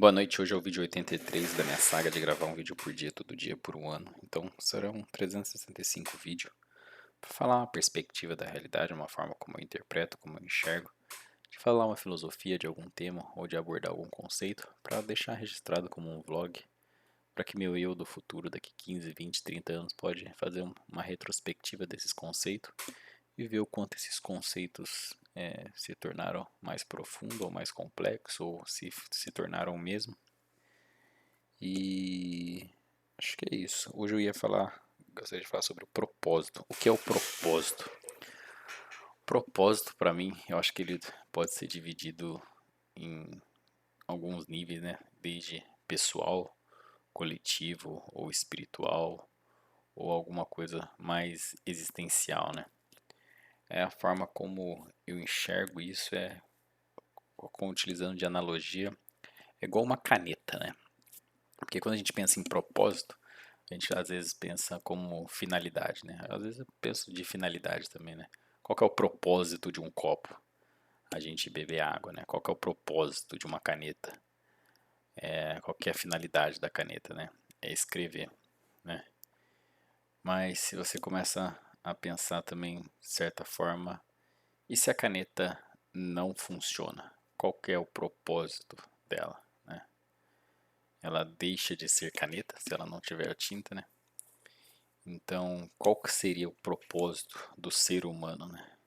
Boa noite, hoje é o vídeo 83 da minha saga de gravar um vídeo por dia, todo dia, por um ano. Então serão 365 vídeos para falar uma perspectiva da realidade, uma forma como eu interpreto, como eu enxergo, de falar uma filosofia de algum tema ou de abordar algum conceito para deixar registrado como um vlog, para que meu eu do futuro, daqui 15, 20, 30 anos, pode fazer uma retrospectiva desses conceitos e ver o quanto esses conceitos se tornaram mais profundos ou mais complexos, ou se tornaram o mesmo. E acho que é isso. Hoje eu gostaria de falar sobre o propósito. O que é o propósito? O propósito, para mim, eu acho que ele pode ser dividido em alguns níveis, né? Desde pessoal, coletivo ou espiritual, ou alguma coisa mais existencial, né? É a forma como eu enxergo isso, utilizando de analogia, é igual uma caneta, né? Porque quando a gente pensa em propósito, a gente às vezes pensa como finalidade, né? Às vezes eu penso de finalidade também, né? Qual que é o propósito de um copo? A gente beber água, né? Qual que é o propósito de uma caneta? Qual que é a finalidade da caneta, né? É escrever, né? Mas se você começa a pensar também, de certa forma, e se a caneta não funciona? Qual que é o propósito dela, né? Ela deixa de ser caneta se ela não tiver tinta, né? Então, qual que seria o propósito do ser humano, né?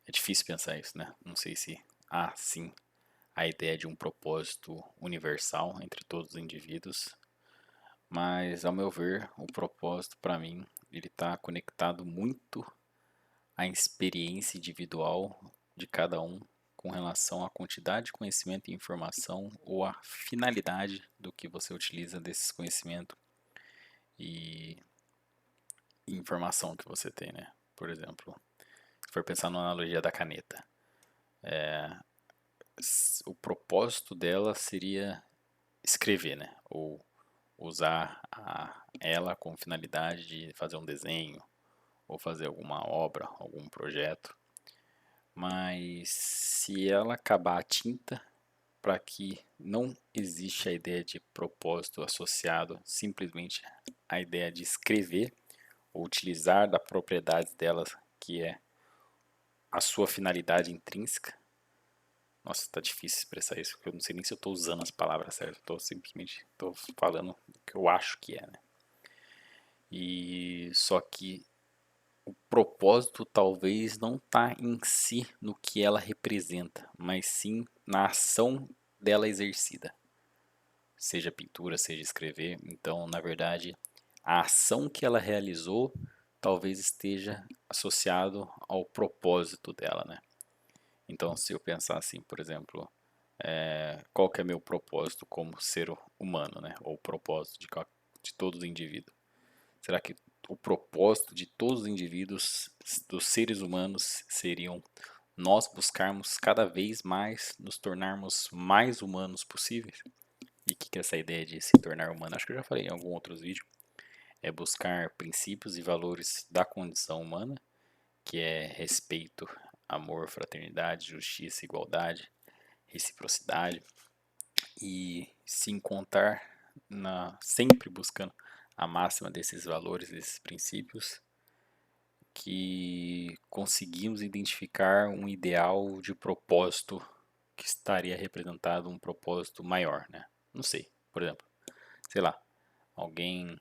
É difícil pensar isso, né? Não sei se há, sim, a ideia de um propósito universal entre todos os indivíduos, mas, ao meu ver, o propósito, para mim, ele está conectado muito à experiência individual de cada um com relação à quantidade de conhecimento e informação ou à finalidade do que você utiliza desses conhecimentos e informação que você tem, né? Por exemplo, se for pensar na analogia da caneta, o propósito dela seria escrever, né? Ou usar ela com finalidade de fazer um desenho ou fazer alguma obra, algum projeto. Mas se ela acabar a tinta, para que não existe a ideia de propósito associado simplesmente à ideia de escrever ou utilizar da propriedade delas, que é a sua finalidade intrínseca. Nossa, tá difícil expressar isso, porque eu não sei nem se eu tô usando as palavras certas, eu tô simplesmente tô falando o que eu acho que é, né? E só que o propósito talvez não tá em si no que ela representa, mas sim na ação dela exercida. Seja pintura, seja escrever. Então, na verdade, a ação que ela realizou talvez esteja associado ao propósito dela, né? Então, se eu pensar assim, por exemplo, qual que é meu propósito como ser humano, né? Ou o propósito de todos os indivíduos. Será que o propósito de todos os indivíduos, dos seres humanos, seriam nós buscarmos cada vez mais nos tornarmos mais humanos possíveis? E o que é essa ideia de se tornar humano? Acho que eu já falei em algum outro vídeo. É buscar princípios e valores da condição humana, que é respeito, amor, fraternidade, justiça, igualdade, reciprocidade, e se encontrar sempre buscando a máxima desses valores, desses princípios, que conseguimos identificar um ideal de propósito que estaria representado um propósito maior, né? Não sei, por exemplo, sei lá, alguém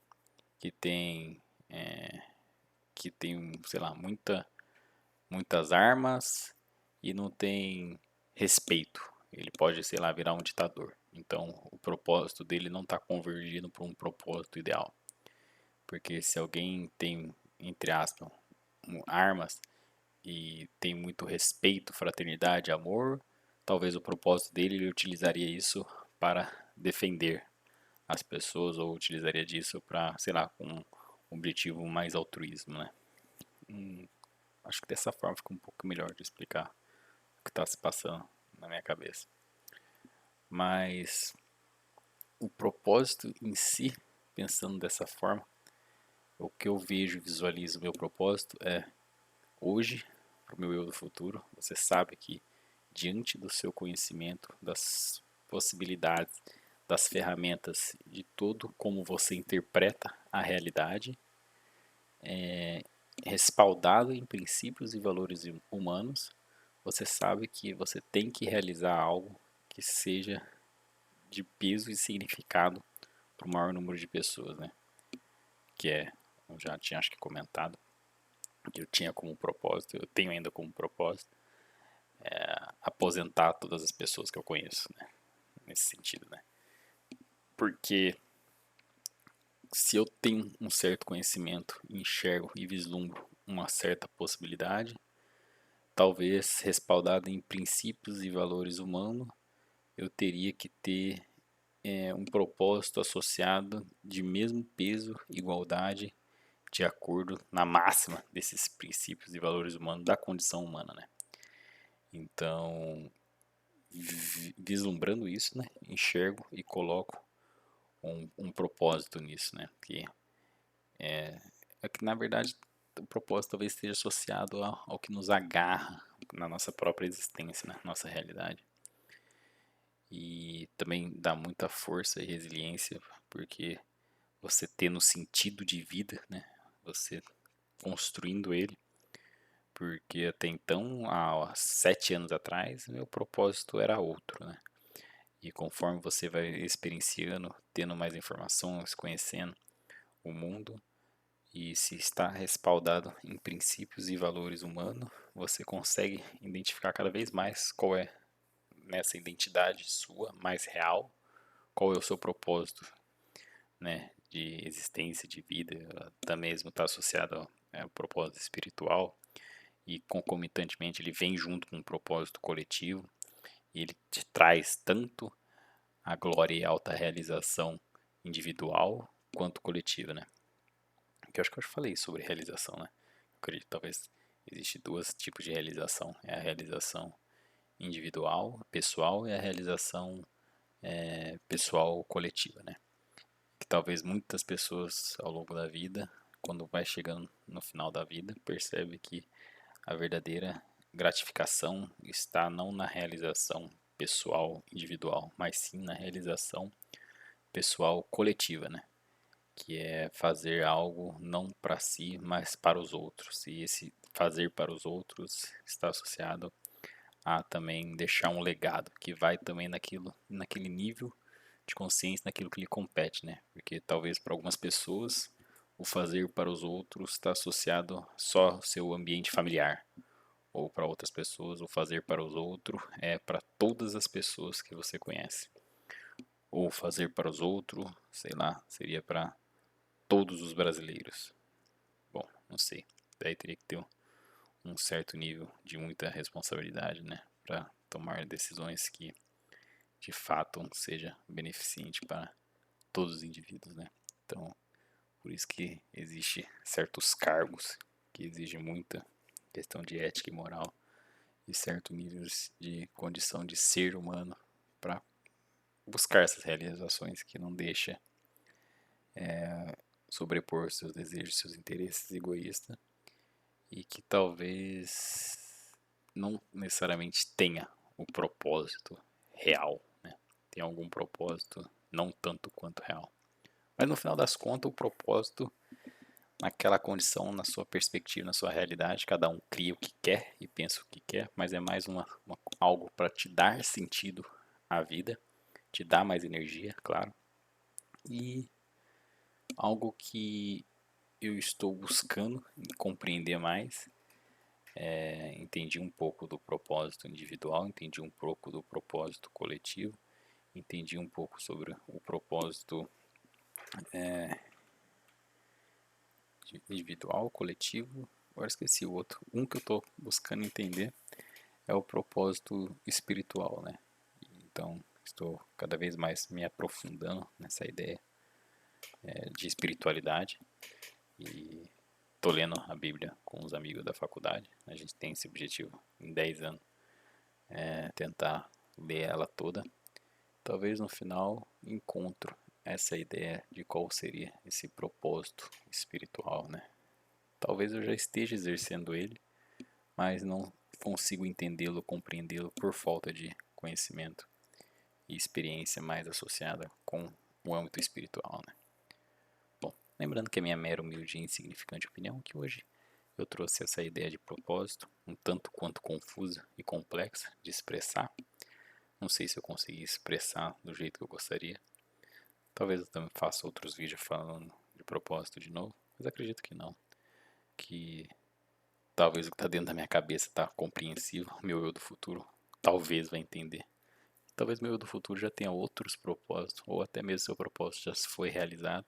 que tem sei lá, muitas armas e não tem respeito. Ele pode, sei lá, virar um ditador. Então, o propósito dele não está convergindo para um propósito ideal. Porque se alguém tem, entre aspas, armas e tem muito respeito, fraternidade, amor, talvez o propósito dele ele utilizaria isso para defender as pessoas ou utilizaria disso para, sei lá, com um objetivo mais altruísmo, né? Acho que dessa forma fica um pouco melhor de explicar o que está se passando na minha cabeça. Mas o propósito em si, pensando dessa forma, o que eu vejo e visualizo o meu propósito é hoje, para o meu eu do futuro, você sabe que diante do seu conhecimento, das possibilidades, das ferramentas, de todo como você interpreta a realidade, respaldado em princípios e valores humanos, você sabe que você tem que realizar algo que seja de peso e significado para o maior número de pessoas, né? Que eu já tinha acho que comentado, que eu tinha como propósito, eu tenho ainda como propósito, aposentar todas as pessoas que eu conheço, né? Nesse sentido, né? Porque se eu tenho um certo conhecimento, enxergo e vislumbro uma certa possibilidade, talvez respaldado em princípios e valores humanos, eu teria que ter um propósito associado de mesmo peso, igualdade, de acordo na máxima desses princípios e valores humanos da condição humana, né? Então, vislumbrando isso, né, enxergo e coloco um propósito nisso, né? Que na verdade o propósito talvez esteja associado ao que nos agarra na nossa própria existência, na nossa realidade. E também dá muita força e resiliência, porque você tendo sentido de vida, né? Você construindo ele, porque até então, há 7 anos atrás, meu propósito era outro, né? E conforme você vai experienciando, tendo mais informações, conhecendo o mundo, e se está respaldado em princípios e valores humanos, você consegue identificar cada vez mais qual é nessa identidade sua mais real, qual é o seu propósito, né, de existência, de vida, até mesmo está associado ao propósito espiritual e concomitantemente ele vem junto com um propósito coletivo e ele te traz tanto a glória e alta realização individual quanto coletiva, né? Que eu acho que eu já falei sobre realização, né? Eu acredito que talvez existe dois tipos de realização, é a realização individual, pessoal e a realização pessoal coletiva, né? Que talvez muitas pessoas ao longo da vida, quando vai chegando no final da vida, percebe que a verdadeira gratificação está não na realização pessoal individual, mas sim na realização pessoal coletiva, né? Que é fazer algo não para si, mas para os outros. E esse fazer para os outros está associado a também deixar um legado que vai também naquele nível de consciência, naquilo que lhe compete, né? Porque talvez para algumas pessoas o fazer para os outros está associado só ao seu ambiente familiar, ou para outras pessoas o fazer para os outros é para todas as pessoas que você conhece, ou fazer para os outros, sei lá, seria para todos os brasileiros. Bom, não sei. Daí teria que ter um certo nível de muita responsabilidade, né, para tomar decisões que de fato seja beneficente para todos os indivíduos, né? Então, por isso que existe certos cargos que exigem muita questão de ética e moral e certos níveis de condição de ser humano para buscar essas realizações que não deixa sobrepor seus desejos, seus interesses egoístas e que talvez não necessariamente tenha o propósito real, né? Tem algum propósito não tanto quanto real. Mas no final das contas, o propósito, naquela condição, na sua perspectiva, na sua realidade, cada um cria o que quer e pensa o que quer, mas é mais algo para te dar sentido à vida, te dar mais energia, claro, e algo que eu estou buscando compreender mais. Entendi um pouco do propósito individual, entendi um pouco do propósito coletivo, entendi um pouco sobre o propósito individual, coletivo. Agora esqueci o outro. Um que eu estou buscando entender é o propósito espiritual, né? Então estou cada vez mais me aprofundando nessa ideia de espiritualidade e estou lendo a Bíblia com os amigos da faculdade. A gente tem esse objetivo em 10 anos, tentar ler ela toda. Talvez no final encontro essa ideia de qual seria esse propósito espiritual, né? Talvez eu já esteja exercendo ele, mas não consigo entendê-lo, compreendê-lo por falta de conhecimento. e experiência mais associada com o âmbito espiritual, né? Bom, lembrando que a minha mera humilde e insignificante opinião é que hoje eu trouxe essa ideia de propósito, um tanto quanto confusa e complexa de expressar. Não sei se eu consegui expressar do jeito que eu gostaria. Talvez eu também faça outros vídeos falando de propósito de novo, mas acredito que não. Que talvez o que está dentro da minha cabeça está compreensível, meu eu do futuro talvez vai entender. Talvez meu eu do futuro já tenha outros propósitos, ou até mesmo seu propósito já foi realizado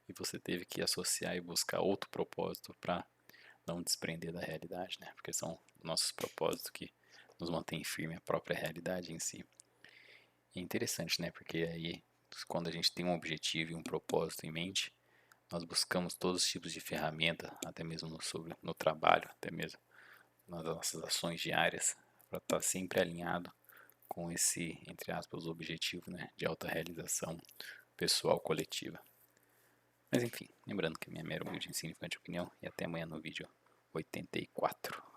e você teve que associar e buscar outro propósito para não desprender da realidade, né? Porque são nossos propósitos que nos mantêm firme a própria realidade em si. E é interessante, né? Porque aí, quando a gente tem um objetivo e um propósito em mente, nós buscamos todos os tipos de ferramenta, até mesmo no trabalho, até mesmo nas nossas ações diárias, para estar sempre alinhado com esse, entre aspas, objetivo, né, de autorrealização pessoal coletiva. Mas enfim, lembrando que minha mera humilde e insignificante opinião, e até amanhã no vídeo 84.